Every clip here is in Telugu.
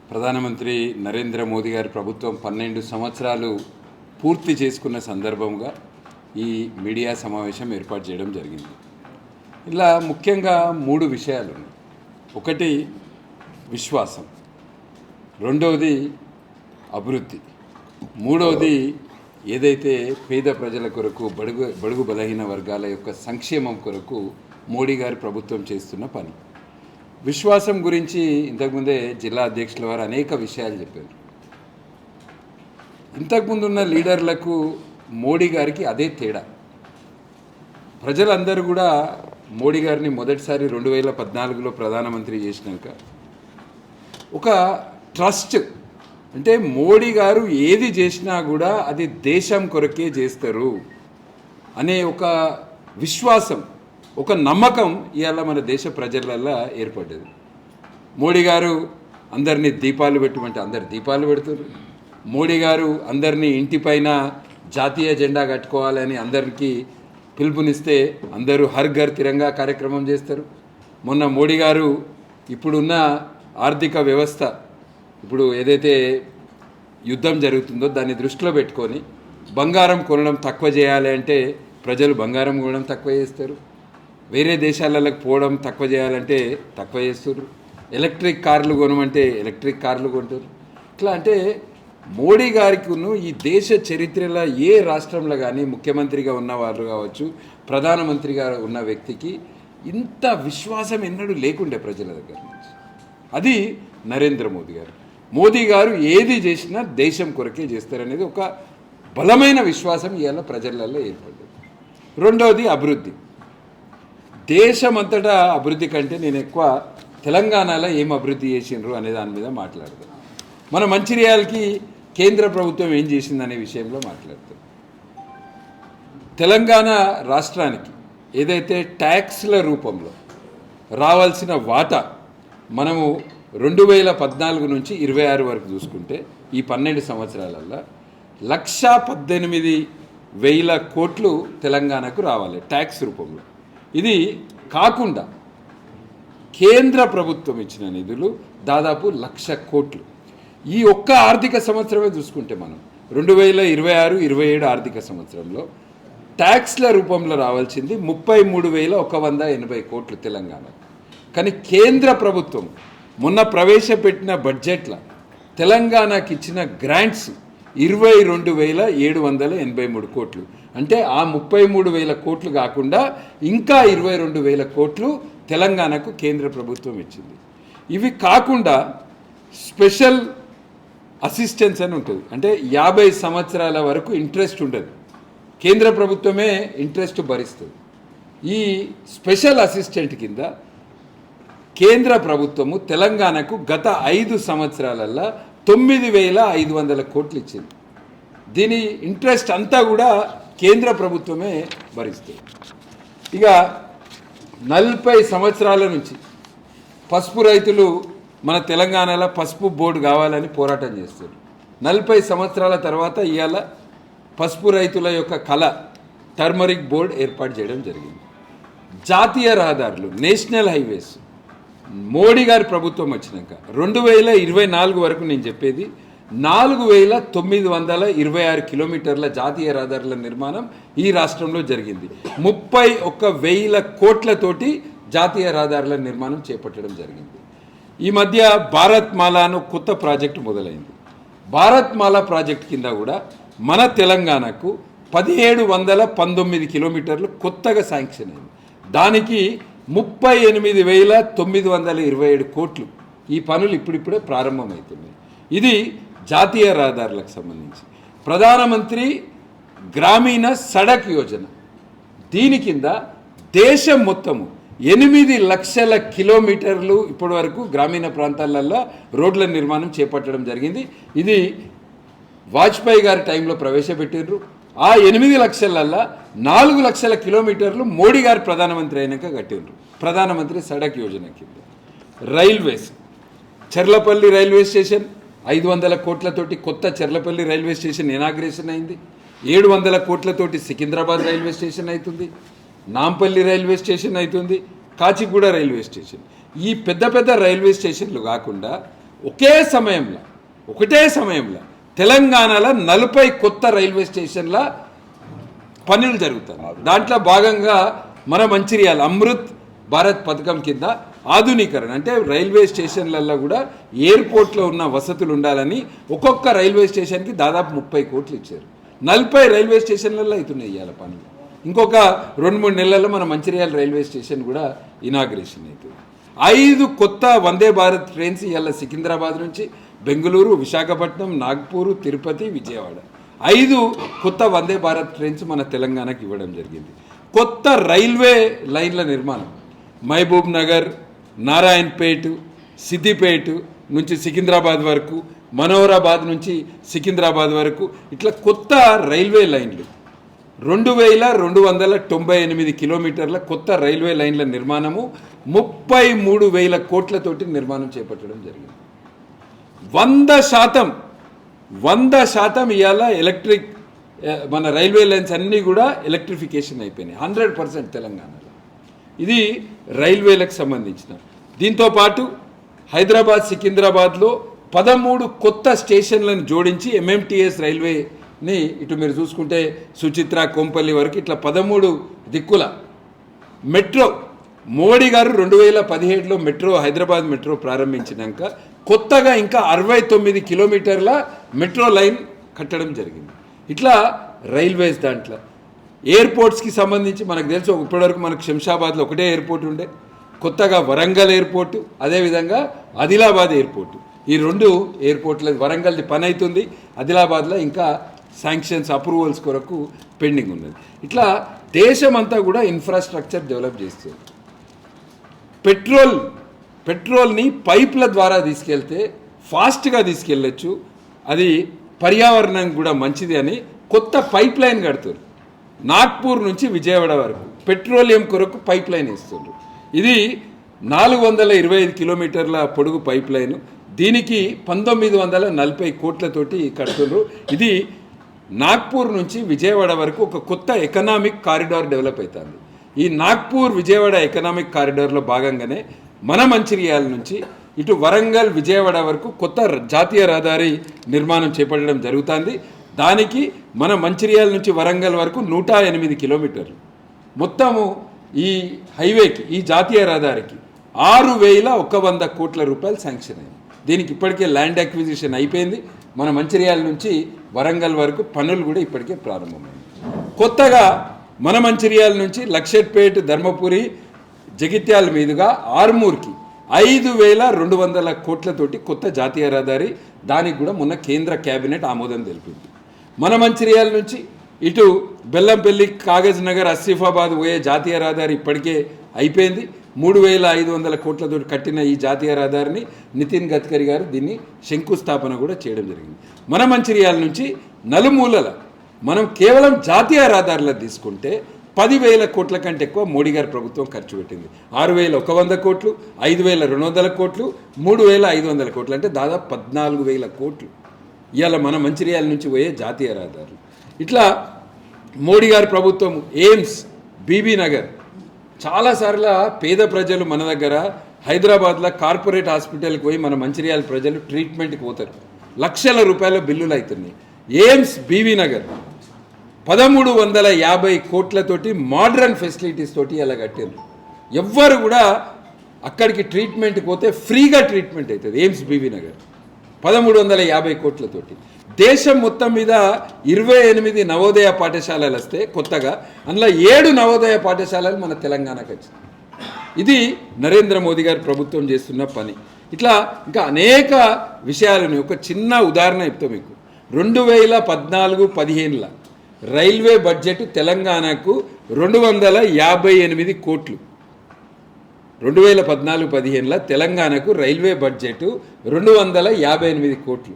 ప్రధానమంత్రి నరేంద్ర మోదీ గారి ప్రభుత్వం 12 సంవత్సరాలు పూర్తి చేసుకున్న సందర్భంగా ఈ మీడియా సమావేశం ఏర్పాటు చేయడం జరిగింది. ఇలా ముఖ్యంగా 3 విషయాలు ఉన్నాయి. ఒకటి విశ్వాసం, రెండవది అభివృద్ధి, మూడవది ఏదైతే పేద ప్రజల కొరకు బడుగు బలహీన వర్గాల యొక్క సంక్షేమం కొరకు మోడీ గారి ప్రభుత్వం చేస్తున్న పని. విశ్వాసం గురించి ఇంతకుముందే జిల్లా అధ్యక్షుల వారు అనేక విషయాలు చెప్పారు. ఇంతకుముందున్న లీడర్లకు మోడీ గారికి అదే తేడా. ప్రజలందరూ కూడా మోడీ గారిని మొదటిసారి 2014లో ప్రధానమంత్రి చేసినాక ఒక ట్రస్ట్, అంటే మోడీ గారు ఏది చేసినా కూడా అది దేశం కొరకే చేస్తారు అనే ఒక విశ్వాసం, ఒక నమ్మకం ఇవాళ మన దేశ ప్రజలల్లో ఏర్పడ్డది. మోడీ గారు అందరినీ దీపాలు పెట్టమంటే అందరు దీపాలు పెడుతున్నారు. మోడీ గారు అందరినీ ఇంటిపైన జాతీయ జెండా కట్టుకోవాలని అందరికీ పిలుపునిస్తే అందరూ హర్ ఘర్ తిరంగా కార్యక్రమం చేస్తారు. మొన్న మోడీ గారు ఇప్పుడున్న ఆర్థిక వ్యవస్థ, ఇప్పుడు ఏదైతే యుద్ధం జరుగుతుందో దాన్ని దృష్టిలో పెట్టుకొని బంగారం కొనడం తక్కువ చేయాలి అంటే ప్రజలు బంగారం కొనడం తక్కువ చేస్తారు. వేరే దేశాలకు పోవడం తక్కువ చేయాలంటే తక్కువ చేస్తారు. ఎలక్ట్రిక్ కార్లు కొనమంటే ఎలక్ట్రిక్ కార్లు కొంటారు. ఇట్లా అంటే మోడీ గారికి ఈ దేశ చరిత్రలో ఏ రాష్ట్రంలో కానీ ముఖ్యమంత్రిగా ఉన్నవారు కావచ్చు, ప్రధానమంత్రిగా ఉన్న వ్యక్తికి ఇంత విశ్వాసం ఎన్నడూ లేకుండే ప్రజల దగ్గర నుంచి. అది నరేంద్ర మోదీ గారు. మోదీ గారు ఏది చేసినా దేశం కొరకే చేస్తారనేది ఒక బలమైన విశ్వాసం ఇవాళ ప్రజలలో ఏర్పడ్డది. రెండవది అభివృద్ధి. దేశమంతటా అభివృద్ధి కంటే నేను ఎక్కువ తెలంగాణలో ఏం అభివృద్ధి చేసిండ్రు అనే దాని మీద మాట్లాడతాను. మన మంచిర్యాలకి కేంద్ర ప్రభుత్వం ఏం చేసిందనే విషయంలో మాట్లాడతాం. తెలంగాణ రాష్ట్రానికి ఏదైతే ట్యాక్స్ల రూపంలో రావాల్సిన వాటా మనము 2014 నుంచి 26 వరకు చూసుకుంటే ఈ 12 సంవత్సరాలలో 1,18,000 కోట్లు తెలంగాణకు రావాలి ట్యాక్స్ రూపంలో. ఇది కాకుండా కేంద్ర ప్రభుత్వం ఇచ్చిన నిధులు దాదాపు 1,00,000 కోట్లు. ఈ ఒక్క ఆర్థిక సంవత్సరమే చూసుకుంటే మనం 2026-27 ఆర్థిక సంవత్సరంలో ట్యాక్స్ల రూపంలో రావాల్సింది 33,180 కోట్లు తెలంగాణ. కానీ కేంద్ర ప్రభుత్వం మొన్న ప్రవేశపెట్టిన బడ్జెట్లో తెలంగాణకి ఇచ్చిన గ్రాంట్స్ 22,783 కోట్లు. అంటే ఆ 33,000 కోట్లు కాకుండా ఇంకా 22,000 కోట్లు తెలంగాణకు కేంద్ర ప్రభుత్వం ఇచ్చింది. ఇవి కాకుండా స్పెషల్ అసిస్టెన్స్ అని ఉంటుంది. అంటే 50 సంవత్సరాల వరకు ఇంట్రెస్ట్ ఉండదు, కేంద్ర ప్రభుత్వమే ఇంట్రెస్ట్ భరిస్తుంది. ఈ స్పెషల్ అసిస్టెంట్ కింద కేంద్ర ప్రభుత్వము తెలంగాణకు గత 5 సంవత్సరాలల్లో 9,500 కోట్లు ఇచ్చింది. దీని ఇంట్రెస్ట్ అంతా కూడా కేంద్ర ప్రభుత్వమే భరిస్తుంది. ఇక 40 సంవత్సరాల నుంచి పసుపు రైతులు మన తెలంగాణలో పసుపు బోర్డు కావాలని పోరాటం చేస్తారు. 40 సంవత్సరాల తర్వాత ఇవాళ పసుపు రైతుల యొక్క కళ టర్మరిక్ బోర్డు ఏర్పాటు చేయడం జరిగింది. జాతీయ రహదారులు, నేషనల్ హైవేస్ మోడీ గారి ప్రభుత్వం వచ్చినాక 2024 వరకు నేను చెప్పేది 4,926 కిలోమీటర్ల జాతీయ రహదారుల నిర్మాణం ఈ రాష్ట్రంలో జరిగింది. 31,000 కోట్లతోటి జాతీయ రహదారుల నిర్మాణం చేపట్టడం జరిగింది. ఈ మధ్య భారత్ మాలా అను కొత్త ప్రాజెక్టు మొదలైంది. భారత్ మాలా ప్రాజెక్ట్ కింద కూడా మన తెలంగాణకు 1,719 కిలోమీటర్లు కొత్తగా శాంక్షన్ అయింది. దానికి 38,927 కోట్లు. ఈ పనులు ఇప్పుడిప్పుడే ప్రారంభమవుతున్నాయి. ఇది జాతీయ రహదారులకు సంబంధించి ప్రధానమంత్రి గ్రామీణ సడక్ యోజన. దీని కింద దేశం మొత్తము 8 లక్షల కిలోమీటర్లు ఇప్పటి వరకు గ్రామీణ ప్రాంతాలలో రోడ్ల నిర్మాణం చేపట్టడం జరిగింది. ఇది వాజ్పేయి గారి టైంలో ప్రవేశపెట్టారు. ఆ 8 లక్షలల్లో 4 లక్షల కిలోమీటర్లు మోడీ గారు ప్రధానమంత్రి అయినాక కట్టిండ్రు ప్రధానమంత్రి సడక్ యోజన కింద. రైల్వేస్, చెర్లపల్లి రైల్వే స్టేషన్ 500 కోట్లతోటి కొత్త చెర్లపల్లి రైల్వే స్టేషన్ ఇనాగ్రేషన్ అయింది. 700 కోట్లతోటి సికింద్రాబాద్ రైల్వే స్టేషన్ అవుతుంది, నాంపల్లి రైల్వే స్టేషన్ అవుతుంది, కాచిగూడ రైల్వే స్టేషన్. ఈ పెద్ద పెద్ద రైల్వే స్టేషన్లు కాకుండా ఒకటే సమయంలో తెలంగాణలో 40 కొత్త రైల్వే స్టేషన్ల పనులు జరుగుతాయి. దాంట్లో భాగంగా మన మంచిర్యాల అమృత్ భారత్ పథకం కింద ఆధునీకరణ, అంటే రైల్వే స్టేషన్లలో కూడా ఎయిర్పోర్ట్లో ఉన్న వసతులు ఉండాలని ఒక్కొక్క రైల్వే స్టేషన్కి దాదాపు 30 కోట్లు ఇచ్చారు. 40 రైల్వే స్టేషన్లలో అవుతున్నాయి ఇవాళ పనులు. ఇంకొక 2-3 నెలల్లో మన మంచిర్యాల రైల్వే స్టేషన్ కూడా ఇనాగ్రేషన్ అవుతుంది. 5 కొత్త వందే భారత్ ట్రైన్స్ ఇవాళ సికింద్రాబాద్ నుంచి బెంగళూరు, విశాఖపట్నం, నాగ్పూర్, తిరుపతి, విజయవాడ 5 కొత్త వందే భారత్ ట్రైన్స్ మన తెలంగాణకి ఇవ్వడం జరిగింది. కొత్త రైల్వే లైన్ల నిర్మాణం మహబూబ్ నగర్, నారాయణపేట్, సిద్దిపేట్ నుంచి సికింద్రాబాద్ వరకు, మనోహరాబాద్ నుంచి సికింద్రాబాద్ వరకు ఇట్లా కొత్త రైల్వే లైన్లు 2298 కిలోమీటర్ల కొత్త రైల్వే లైన్ల నిర్మాణము 33,000 కోట్లతోటి నిర్మాణం చేపట్టడం జరిగింది. 100% ఇవాళ ఎలక్ట్రిక్ మన రైల్వే లైన్స్ అన్నీ కూడా ఎలక్ట్రిఫికేషన్ అయిపోయినాయి 100% తెలంగాణలో. ఇది రైల్వేలకు సంబంధించిన. దీంతోపాటు హైదరాబాద్ సికింద్రాబాద్లో 13 కొత్త స్టేషన్లను జోడించి ఎంఎంటీఎస్ రైల్వేని ఇటు మీరు చూసుకుంటే సుచిత్ర, కొంపల్లి వరకు ఇట్లా 13 దిక్కుల మెట్రో మోడీ గారు 2017లో మెట్రో హైదరాబాద్ మెట్రో ప్రారంభించినాక కొత్తగా ఇంకా 69 కిలోమీటర్ల మెట్రో లైన్ కట్టడం జరిగింది. ఇట్లా రైల్వేస్ దాంట్లో ఎయిర్పోర్ట్స్కి సంబంధించి మనకు తెలుసు ఇప్పటివరకు మనకు శంషాబాద్లో ఒకటే ఎయిర్పోర్ట్ ఉండే, కొత్తగా వరంగల్ ఎయిర్పోర్టు, అదేవిధంగా ఆదిలాబాద్ ఎయిర్పోర్టు, ఈ 2 ఎయిర్పోర్ట్ల వరంగల్ది పని అవుతుంది, ఆదిలాబాద్లో ఇంకా శాంక్షన్స్ అప్రూవల్స్ కొరకు పెండింగ్ ఉన్నది. ఇట్లా దేశమంతా కూడా ఇన్ఫ్రాస్ట్రక్చర్ డెవలప్ చేస్తుంది. పెట్రోల్ని పైప్ల ద్వారా తీసుకెళ్తే ఫాస్ట్గా తీసుకెళ్ళచ్చు, అది పర్యావరణం కూడా మంచిది అని కొత్త పైప్ లైన్ కడుతున్నారు. నాగ్పూర్ నుంచి విజయవాడ వరకు పెట్రోలియం కొరకు పైప్ లైన్ ఇస్తున్నారు. ఇది 425 కిలోమీటర్ల పొడుగు పైప్ లైన్. దీనికి 1940 కోట్లతోటి కడుతున్నారు. ఇది నాగ్పూర్ నుంచి విజయవాడ వరకు ఒక కొత్త ఎకనామిక్ కారిడార్ డెవలప్ అవుతుంది. ఈ నాగ్పూర్ విజయవాడ ఎకనామిక్ కారిడార్లో భాగంగానే మన మంచిర్యాల నుంచి ఇటు వరంగల్ విజయవాడ వరకు కొత్త జాతీయ రహదారి నిర్మాణం చేపట్టడం జరుగుతుంది. దానికి మన మంచిర్యాల నుంచి వరంగల్ వరకు 108 కిలోమీటర్లు. మొత్తము ఈ హైవేకి, ఈ జాతీయ రహదారికి 6,100 కోట్ల రూపాయలు శాంక్షన్ అయింది. దీనికి ఇప్పటికే ల్యాండ్ అక్విజిషన్ అయిపోయింది. మన మంచిర్యాల నుంచి వరంగల్ వరకు పనులు కూడా ఇప్పటికే ప్రారంభమైంది. కొత్తగా మన మంచిర్యాల నుంచి లక్షట్పేట్, ధర్మపురి, జగిత్యాల మీదుగా ఆర్మూర్కి 5,200 కోట్లతోటి కొత్త జాతీయ రహదారి, దానికి కూడా మొన్న కేంద్ర కేబినెట్ ఆమోదం తెలిపింది. మన మంచిర్యాల నుంచి ఇటు బెల్లంపల్లి, కాగజ్ నగర్, ఆసిఫాబాద్ పోయే జాతీయ రహదారి ఇప్పటికే అయిపోయింది. 3,500 కోట్లతో కట్టిన ఈ జాతీయ రహదారిని నితిన్ గడ్కరీ గారు దీన్ని శంకుస్థాపన కూడా చేయడం జరిగింది. మన మంచిర్యాల నుంచి నలుమూలల మనం కేవలం జాతీయ రహదారులకు తీసుకుంటే 10,000 కోట్ల కంటే ఎక్కువ మోడీ గారి ప్రభుత్వం ఖర్చు పెట్టింది. 6,100 కోట్లు, 5,200 కోట్లు, 3,500 కోట్లు, అంటే దాదాపు 14,000 కోట్లు ఇవాళ మన మంచిర్యాల నుంచి పోయే జాతీయ రహదారులు. ఇట్లా మోడీ గారి ప్రభుత్వం ఎయిమ్స్, బీబీ నగర్, చాలాసార్లు పేద ప్రజలు మన దగ్గర హైదరాబాద్లో కార్పొరేట్ హాస్పిటల్కి పోయి మన మంచిర్యాల ప్రజలు ట్రీట్మెంట్కి పోతారు, లక్షల రూపాయల బిల్లులు అవుతున్నాయి. ఎయిమ్స్ బీబీ నగర్ 1,350 కోట్లతోటి మోడర్న్ ఫెసిలిటీస్ తోటి అలా కట్టారు. ఎవ్వరు కూడా అక్కడికి ట్రీట్మెంట్కి పోతే ఫ్రీగా ట్రీట్మెంట్ అవుతుంది. ఎయిమ్స్ బీబీ నగర్ 1,350 కోట్లతోటి. దేశం మొత్తం మీద 28 నవోదయ పాఠశాలలు వస్తే కొత్తగా, అందులో 7 నవోదయ పాఠశాలలు మన తెలంగాణకు వచ్చింది. ఇది నరేంద్ర మోదీ గారి ప్రభుత్వం చేస్తున్న పని. ఇట్లా ఇంకా అనేక విషయాలను ఒక చిన్న ఉదాహరణ చెప్తా మీకు. 2014-15 రైల్వే బడ్జెట్ తెలంగాణకు 258 కోట్లు. 2014-15 తెలంగాణకు రైల్వే బడ్జెట్ 258 కోట్లు.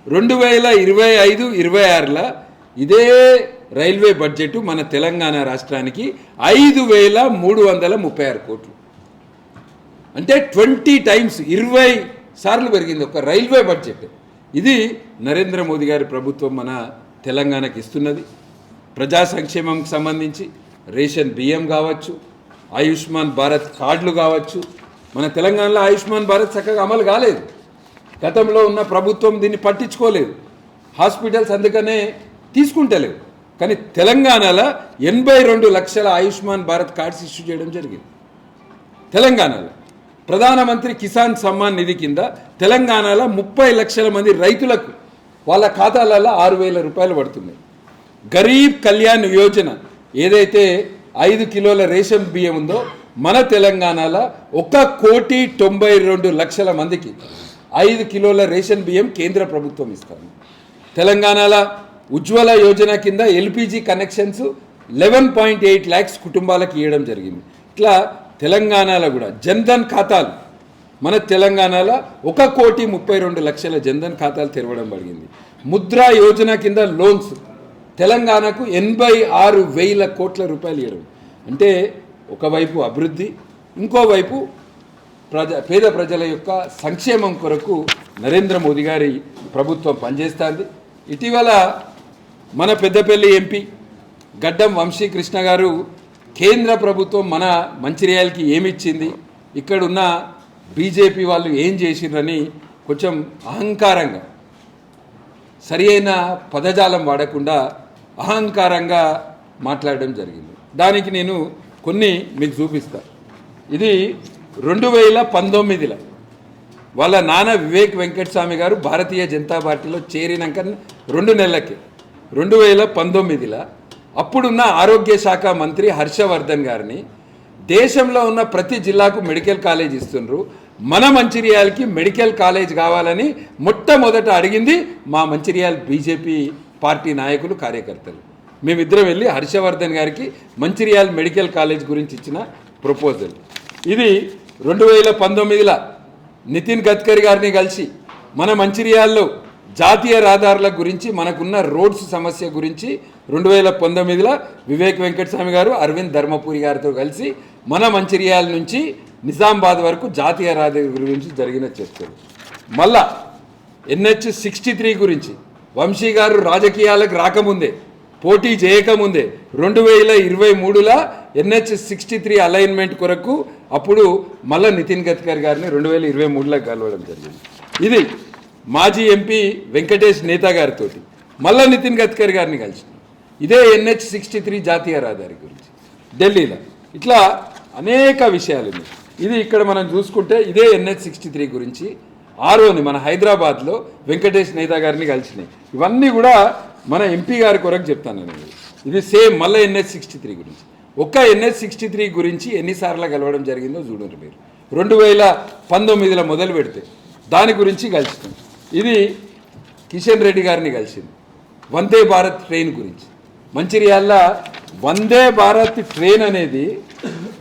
2025-26 ఇదే రైల్వే బడ్జెట్ మన తెలంగాణ రాష్ట్రానికి 5,336 కోట్లు. అంటే 20 టైమ్స్, 20 సార్లు పెరిగింది ఒక రైల్వే బడ్జెట్. ఇది నరేంద్ర మోదీ గారి ప్రభుత్వం మన తెలంగాణకి ఇస్తున్నది. ప్రజా సంక్షేమంకి సంబంధించి రేషన్ బియ్యం కావచ్చు, ఆయుష్మాన్ భారత్ కార్డులు కావచ్చు. మన తెలంగాణలో ఆయుష్మాన్ భారత్ చక్కగా అమలు కాలేదు. గతంలో ఉన్న ప్రభుత్వం దీన్ని పట్టించుకోలేదు, హాస్పిటల్స్ అందుకనే తీసుకుంటలేవు. కానీ తెలంగాణలో 82 లక్షల ఆయుష్మాన్ భారత్ కార్డ్స్ ఇష్యూ చేయడం జరిగింది. తెలంగాణలో ప్రధానమంత్రి కిసాన్ సమ్మాన్ నిధి కింద తెలంగాణలో 30 లక్షల మంది రైతులకు వాళ్ళ ఖాతాలలో 6,000 రూపాయలు పడుతున్నాయి. గరీబ్ కళ్యాణ్ యోజన ఏదైతే 5 కిలోల రేషన్ బియ్యం ఉందో మన తెలంగాణలో 1,92,00,000 మందికి 5 కిలోల రేషన్ బియ్యం కేంద్ర ప్రభుత్వం ఇస్తుంది. తెలంగాణలో ఉజ్వల యోజన కింద ఎల్పిజి కనెక్షన్స్ 11.8 lakhs కుటుంబాలకు ఇవ్వడం జరిగింది. ఇట్లా తెలంగాణలో కూడా జన్ధన్ ఖాతాలు మన తెలంగాణలో 1,32,00,000 జన్ధన్ ఖాతాలు తెరవడం జరిగింది. ముద్రా యోజన కింద లోన్స్ తెలంగాణకు 86,000 కోట్ల రూపాయలు ఇవ్వడం. అంటే ఒకవైపు అభివృద్ధి, ఇంకోవైపు పేద ప్రజల యొక్క సంక్షేమం కొరకు నరేంద్ర మోదీ గారి ప్రభుత్వం పనిచేస్తుంది. ఇటీవల మన పెద్దపల్లి ఎంపీ గడ్డం వంశీకృష్ణ గారు కేంద్ర ప్రభుత్వం మన మంచిర్యాలకి ఏమిచ్చింది, ఇక్కడున్న బీజేపీ వాళ్ళు ఏం చేసిరని కొంచెం అహంకారంగా, సరి అయిన పదజాలం వాడకుండా అహంకారంగా మాట్లాడడం జరిగింది. దానికి నేను కొన్ని మీకు చూపిస్తా. ఇది 2019లో వాళ్ళ నాన్న వివేక్ వెంకటస్వామి గారు భారతీయ జనతా పార్టీలో చేరినాక 2 నెలలకి 2019లో అప్పుడున్న ఆరోగ్య శాఖ మంత్రి హర్షవర్ధన్ గారిని దేశంలో ఉన్న ప్రతి జిల్లాకు మెడికల్ కాలేజ్ ఇస్తున్నారు, మన మంచిర్యాలకి మెడికల్ కాలేజ్ కావాలని మొట్టమొదట అడిగింది మా మంచిర్యాల బీజేపీ పార్టీ నాయకులు, కార్యకర్తలు. మేమిద్దరం వెళ్ళి హర్షవర్ధన్ గారికి మంచిర్యాల మెడికల్ కాలేజ్ గురించి ఇచ్చిన ప్రపోజల్ ఇది. 2019లో నితిన్ గడ్కరీ గారిని కలిసి మన మంచిర్యాలలో జాతీయ రహదారుల గురించి, మనకున్న రోడ్స్ సమస్య గురించి 2019లో వివేక్ వెంకటస్వామి గారు అరవింద్ ధర్మపురి గారితో కలిసి మన మంచిర్యాల నుంచి నిజామాబాద్ వరకు జాతీయ రహదారి గురించి జరిగిన చర్చలు. మళ్ళా NH63 గురించి వంశీ గారు రాజకీయాలకు రాకముందే, పోటీ చేయకముందే 2023లో NH63 అలైన్మెంట్ కొరకు అప్పుడు మళ్ళీ నితిన్ గడ్కరీ గారిని 2023లో కలవడం జరిగింది. ఇది మాజీ ఎంపీ వెంకటేష్ నేత గారితో మళ్ళీ నితిన్ గడ్కరీ గారిని కలిసి ఇదే NH63 జాతీయ రహదారి గురించి ఢిల్లీలో. ఇట్లా అనేక విషయాలు ఉన్నాయి. ఇది ఇక్కడ మనం చూసుకుంటే ఇదే NH63 గురించి ఆరోని మన హైదరాబాద్లో వెంకటేష్ నేత గారిని కలిసినాయి. ఇవన్నీ కూడా మన ఎంపీ గారి కొరకు చెప్తాను నేను. ఇది సేమ్ మళ్ళీ NH63 గురించి. ఒక్క NH63 గురించి ఎన్నిసార్లు కలవడం జరిగిందో చూడండి మీరు. 2019లో మొదలు పెడితే దాని గురించి కలిసినాం. ఇది కిషన్ రెడ్డి గారిని కలిసింది వందే భారత్ ట్రైన్ గురించి. మంచిర్యాల వందే భారత్ ట్రైన్ అనేది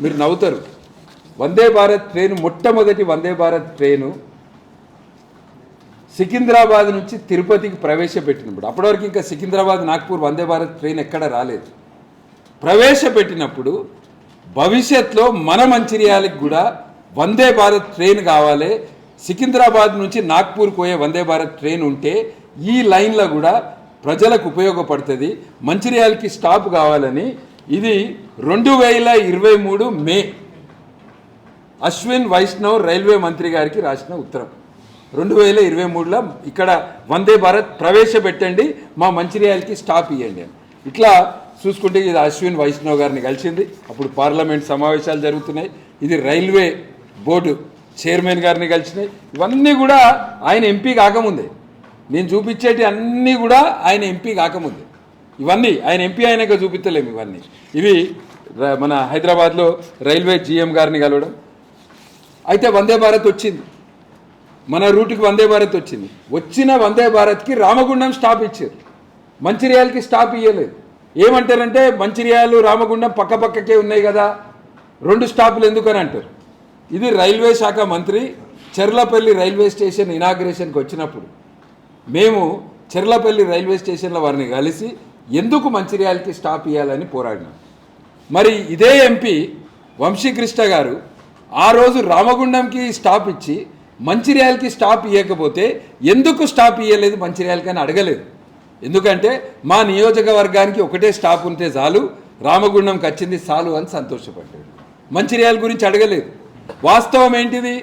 మీరు నవ్వుతారు. వందే భారత్ ట్రైన్ మొట్టమొదటి వందే భారత్ ట్రైను సికింద్రాబాద్ నుంచి తిరుపతికి ప్రవేశపెట్టినప్పుడు, అప్పటివరకు ఇంకా సికింద్రాబాద్ నాగ్పూర్ వందే భారత్ ట్రైన్ ఎక్కడ రాలేదు. ప్రవేశపెట్టినప్పుడు భవిష్యత్తులో మన మంచిర్యాలకు కూడా వందే భారత్ ట్రైన్ కావాలి, సికింద్రాబాద్ నుంచి నాగ్పూర్కి పోయే వందే భారత్ ట్రైన్ ఉంటే ఈ లైన్లో కూడా ప్రజలకు ఉపయోగపడుతుంది, మంచిర్యాలకి స్టాప్ కావాలని ఇది 2023 మే అశ్విన్ వైష్ణవ్ రైల్వే మంత్రి గారికి రాసిన ఉత్తరం. 2023లో ఇక్కడ వందే భారత్ ప్రవేశపెట్టండి, మా మంచిర్యాలకి స్టాప్ ఇవ్వండి అని. ఇట్లా చూసుకుంటే ఇది అశ్విన్ వైష్ణవ్ గారిని కలిసింది. అప్పుడు పార్లమెంట్ సమావేశాలు జరుగుతున్నాయి. ఇది రైల్వే బోర్డు చైర్మన్ గారిని కలిసినాయి. ఇవన్నీ కూడా ఆయన ఎంపీ కాకముందే, నేను చూపించేటి అన్నీ కూడా ఆయన ఎంపీ కాకముందే. ఇవన్నీ ఆయన ఎంపీ అయినాక చూపించలేము. ఇవన్నీ ఇవి మన హైదరాబాద్లో రైల్వే GM గారిని కలవడం. అయితే వందే భారత్ వచ్చింది, మన రూట్కి వందే భారత్ వచ్చింది. వచ్చిన వందే భారత్కి రామగుండం స్టాప్ ఇచ్చారు, మంచిర్యాలకి స్టాప్ ఇవ్వలేదు. ఏమంటారంటే మంచిర్యాలు రామగుండం పక్క పక్కకే ఉన్నాయి కదా, 2 స్టాపులు ఎందుకని అంటారు. ఇది రైల్వే శాఖ మంత్రి చెర్లపల్లి రైల్వే స్టేషన్ ఇనాగ్రేషన్కి వచ్చినప్పుడు మేము చెర్లపల్లి రైల్వే స్టేషన్లో వారిని కలిసి ఎందుకు మంచిర్యాలకి స్టాప్ ఇవ్వాలని పోరాడినాం. మరి ఇదే ఎంపీ వంశీకృష్ణ గారు ఆ రోజు రామగుండంకి స్టాప్ ఇచ్చి మంచిర్యాలకి స్టాప్ ఇవ్వకపోతే ఎందుకు స్టాప్ ఇవ్వలేదు మంచిర్యాలకి అని అడగలేదు. ఎందుకంటే మా నియోజకవర్గానికి ఒకటే స్టాప్ ఉంటే చాలు, రామగుండంకి వచ్చింది చాలు అని సంతోషపడ్డాడు. మంచిర్యాల గురించి అడగలేదు. వాస్తవం ఏంటిది?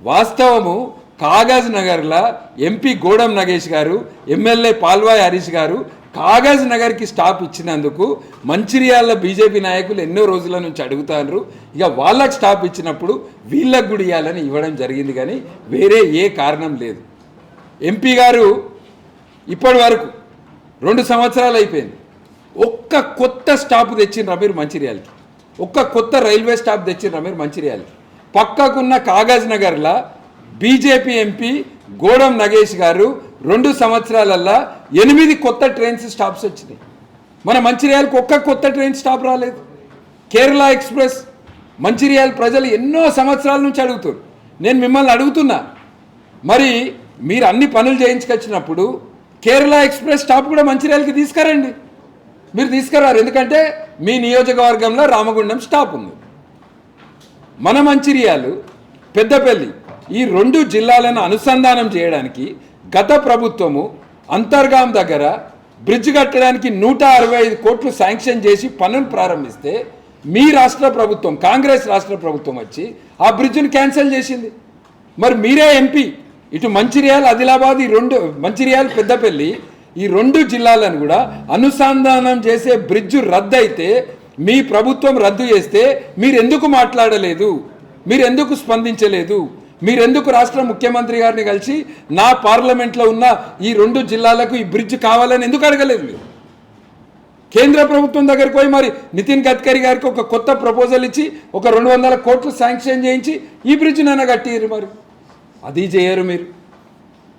వాస్తవము కాగజ్ నగర్లో ఎంపీ గోడం నగేష్ గారు, ఎమ్మెల్యే పాల్వాయి హరీష్ గారు కాగజ్ నగర్కి స్టాప్ ఇచ్చినందుకు మంచిర్యాల బీజేపీ నాయకులు ఎన్నో రోజుల నుంచి అడుగుతారు. ఇక వాళ్ళకి స్టాప్ ఇచ్చినప్పుడు వీళ్ళకు కూడా ఇవ్వాలని ఇవ్వడం జరిగింది, కానీ వేరే ఏ కారణం లేదు. ఎంపీ గారు ఇప్పటి వరకు 2 సంవత్సరాలు అయిపోయింది, ఒక్క కొత్త స్టాప్ తెచ్చిండ్రా మీరు మంచిర్యాలకి? ఒక్క కొత్త రైల్వే స్టాప్ తెచ్చిండ్రా మీరు మంచిర్యాలకి? పక్కకున్న కాగజ్ నగర్లో బీజేపీ ఎంపీ గోడం నగేష్ గారు 2 సంవత్సరాలల్లో 8 కొత్త ట్రైన్స్ స్టాప్స్ వచ్చినాయి. మన మంచిర్యాలకు ఒక్క కొత్త ట్రైన్ స్టాప్ రాలేదు. కేరళ ఎక్స్ప్రెస్ మంచిర్యాల ప్రజలు ఎన్నో సంవత్సరాల నుంచి అడుగుతారు. నేను మిమ్మల్ని అడుగుతున్నా, మరి మీరు అన్ని పనులు చేయించుకొచ్చినప్పుడు కేరళ ఎక్స్ప్రెస్ స్టాప్ కూడా మంచిర్యాలకి తీసుకురండి. మీరు తీసుకురారు, ఎందుకంటే మీ నియోజకవర్గంలో రామగుండం స్టాప్ ఉంది. మన మంచిర్యాలు పెద్దపల్లి ఈ 2 జిల్లాలను అనుసంధానం చేయడానికి గత ప్రభుత్వము అంతర్గాం దగ్గర బ్రిడ్జ్ కట్టడానికి 165 కోట్లు శాంక్షన్ చేసి పనులు ప్రారంభిస్తే మీ రాష్ట్ర ప్రభుత్వం, కాంగ్రెస్ రాష్ట్ర ప్రభుత్వం వచ్చి ఆ బ్రిడ్జ్ను క్యాన్సిల్ చేసింది. మరి మీరే ఎంపీ, ఇటు మంచిర్యాల ఆదిలాబాద్ మంచిర్యాల పెద్దపల్లి ఈ 2 జిల్లాలను కూడా అనుసంధానం చేసే బ్రిడ్జ్ రద్దు అయితే, మీ ప్రభుత్వం రద్దు చేస్తే మీరెందుకు మాట్లాడలేదు? మీరెందుకు స్పందించలేదు? మీరెందుకు రాష్ట్ర ముఖ్యమంత్రి గారిని కలిసి నా పార్లమెంట్లో ఉన్న ఈ 2 జిల్లాలకు ఈ బ్రిడ్జ్ కావాలని ఎందుకు అడగలేదు? మీరు కేంద్ర ప్రభుత్వం దగ్గరికి పోయి మరి నితిన్ గడ్కరీ గారికి ఒక కొత్త ప్రపోజల్ ఇచ్చి ఒక 200 కోట్లు శాంక్షన్ చేయించి ఈ బ్రిడ్జ్నైనా కట్టిరు. మరి అది చేయరు మీరు.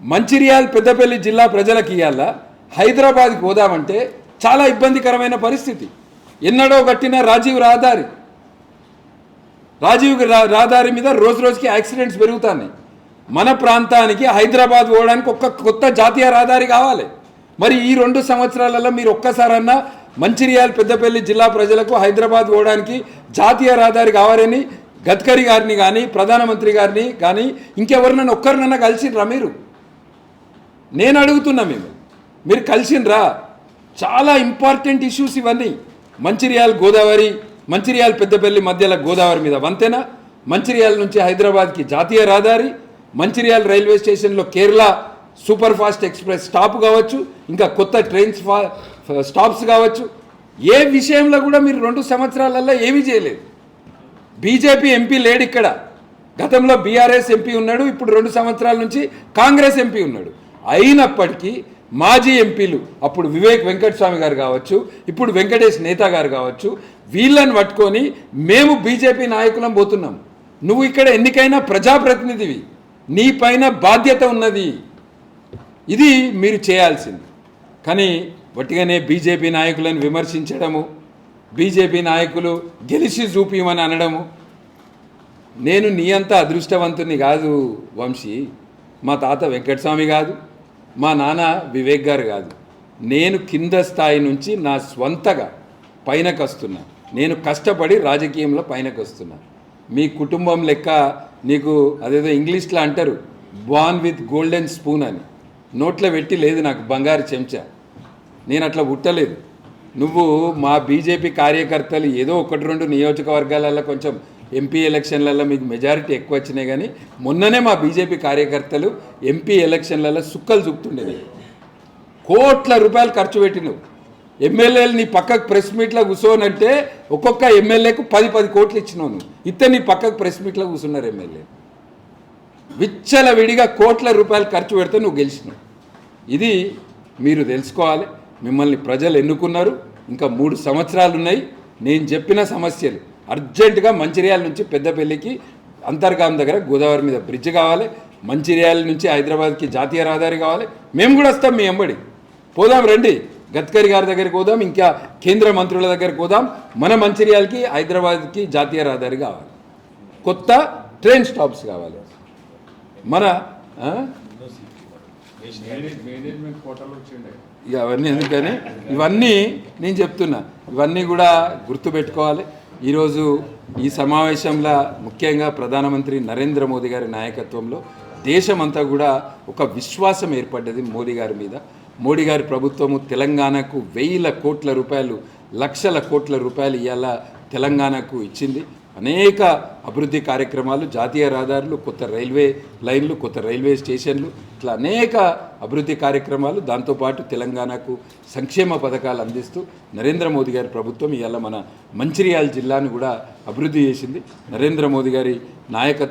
మంచిర్యాల పెద్దపల్లి జిల్లా ప్రజలకు ఇవాళ హైదరాబాద్కి పోదామంటే చాలా ఇబ్బందికరమైన పరిస్థితి. ఎన్నడో కట్టిన రాజీవ్ రహదారి మీద రోజు రోజుకి యాక్సిడెంట్స్ పెరుగుతున్నాయి. మన ప్రాంతానికి హైదరాబాద్ పోవడానికి ఒక కొత్త జాతీయ రహదారి కావాలి. మరి ఈ 2 సంవత్సరాలలో మీరు ఒక్కసారన్నా మంచిర్యాల పెద్దపల్లి జిల్లా ప్రజలకు హైదరాబాద్ పోవడానికి జాతీయ రహదారి కావాలని గడ్కరీ గారిని కానీ ప్రధానమంత్రి గారిని కానీ ఇంకెవరినైనా ఒక్కరినైనా కలిసిండ్రా మీరు? నేను అడుగుతున్నా, మీరు కలిసిండ్రా? చాలా ఇంపార్టెంట్ ఇష్యూస్ ఇవన్నీ. మంచిర్యాల పెద్దపల్లి మధ్యలో గోదావరి మీద వంతెన, మంచిర్యాల నుంచి హైదరాబాద్కి జాతీయ రహదారి, మంచిర్యాల రైల్వే స్టేషన్లో Kerala super fast express stop కావచ్చు, ఇంకా కొత్త ట్రైన్స్ స్టాప్స్ కావచ్చు. ఏ విషయంలో కూడా మీరు 2 సంవత్సరాలలో ఏమీ చేయలేదు. బీజేపీ ఎంపీ లేడు ఇక్కడ. గతంలో బీఆర్ఎస్ ఎంపీ ఉన్నాడు, ఇప్పుడు 2 సంవత్సరాల నుంచి కాంగ్రెస్ ఎంపీ ఉన్నాడు. అయినప్పటికీ మాజీ ఎంపీలు, అప్పుడు వివేక్ వెంకటస్వామి గారు కావచ్చు, ఇప్పుడు వెంకటేష్ నేతా గారు కావచ్చు, వీళ్ళని పట్టుకొని మేము బీజేపీ నాయకులం పోతున్నాం. నువ్వు ఇక్కడ ఎన్నికైనా ప్రజాప్రతినిధివి, నీ పైన బాధ్యత ఉన్నది. ఇది మీరు చేయాల్సింది. కానీ వట్టిగానే బీజేపీ నాయకులను విమర్శించడము, బీజేపీ నాయకులు గెలిచి చూపిమని అనడము. నేను నీ అంత అదృష్టవంతుని కాదు వంశీ. మా తాత వెంకటస్వామి కాదు, మా నాన్న వివేక్ గారు కాదు. నేను కింద స్థాయి నుంచి నా స్వంతగా పైనకు వస్తున్నా. నేను కష్టపడి రాజకీయంలో పైనకు వస్తున్నా. మీ కుటుంబం లెక్క నీకు అదేదో ఇంగ్లీష్లో అంటారు బార్న్ విత్ గోల్డెన్ స్పూన్ అని, నోట్లో పెట్టి లేదు నాకు బంగారు చెంచా. నేను అట్లా పుట్టలేదు. నువ్వు మా బీజేపీ కార్యకర్తలు ఏదో 1-2 నియోజకవర్గాలలో కొంచెం ఎంపీ ఎలక్షన్లలో మీకు మెజారిటీ ఎక్కువ వచ్చినాయి, కానీ మొన్ననే మా బీజేపీ కార్యకర్తలు ఎంపీ ఎలక్షన్లలో సుక్కలు చూపుతుండేది. కోట్ల రూపాయలు ఖర్చు పెట్టినవు. ఎమ్మెల్యేలు నీ పక్కకు ప్రెస్ మీట్లో కూర్చోనంటే ఒక్కొక్క ఎమ్మెల్యేకు 10 కోట్లు ఇచ్చినావు. నువ్వు ఇస్తే నీ పక్కకు ప్రెస్ మీట్లో కూర్చున్నారు ఎమ్మెల్యే. విచ్చల విడిగా కోట్ల రూపాయలు ఖర్చు పెడితే నువ్వు గెలిచినావు. ఇది మీరు తెలుసుకోవాలి. మిమ్మల్ని ప్రజలు ఎన్నుకున్నారు. ఇంకా 3 సంవత్సరాలు ఉన్నాయి. నేను చెప్పిన సమస్యలు అర్జెంటుగా మంచిర్యాల నుంచి పెద్దపల్లికి అంతర్గాం దగ్గర గోదావరి మీద బ్రిడ్జ్ కావాలి, మంచిర్యాల నుంచి హైదరాబాద్కి జాతీయ రహదారి కావాలి. మేము కూడా వస్తాం మీ ఎంబడి. పోదాం రండి, గడ్కరీ గారి దగ్గరికి పోదాం, ఇంకా కేంద్ర మంత్రుల దగ్గరికి పోదాం. మన మంచిర్యాలకి హైదరాబాద్కి జాతీయ రహదారి కావాలి, కొత్త ట్రైన్ స్టాప్స్ కావాలి. మన ఇక అవన్నీ ఎందుకని ఇవన్నీ నేను చెప్తున్నా. ఇవన్నీ కూడా గుర్తుపెట్టుకోవాలి. ఈరోజు ఈ సమావేశంలో ముఖ్యంగా ప్రధానమంత్రి నరేంద్ర మోదీ గారి నాయకత్వంలో దేశమంతా కూడా ఒక విశ్వాసం ఏర్పడ్డది మోదీ గారి మీద. మోడీ గారి ప్రభుత్వము తెలంగాణకు 1000 కోట్ల రూపాయలు, లక్షల కోట్ల రూపాయలు ఇవాళ తెలంగాణకు ఇచ్చింది. అనేక అభివృద్ధి కార్యక్రమాలు, జాతీయ రహదారులు, కొత్త రైల్వే లైన్లు, కొత్త రైల్వే స్టేషన్లు, ఇట్లా అనేక అభివృద్ధి కార్యక్రమాలు, దాంతోపాటు తెలంగాణకు సంక్షేమ పథకాలు అందిస్తూ నరేంద్ర మోదీ గారి ప్రభుత్వం ఇవాళ మన మంచిర్యాల జిల్లాను కూడా అభివృద్ధి చేసింది. నరేంద్ర మోదీ గారి నాయకత్వం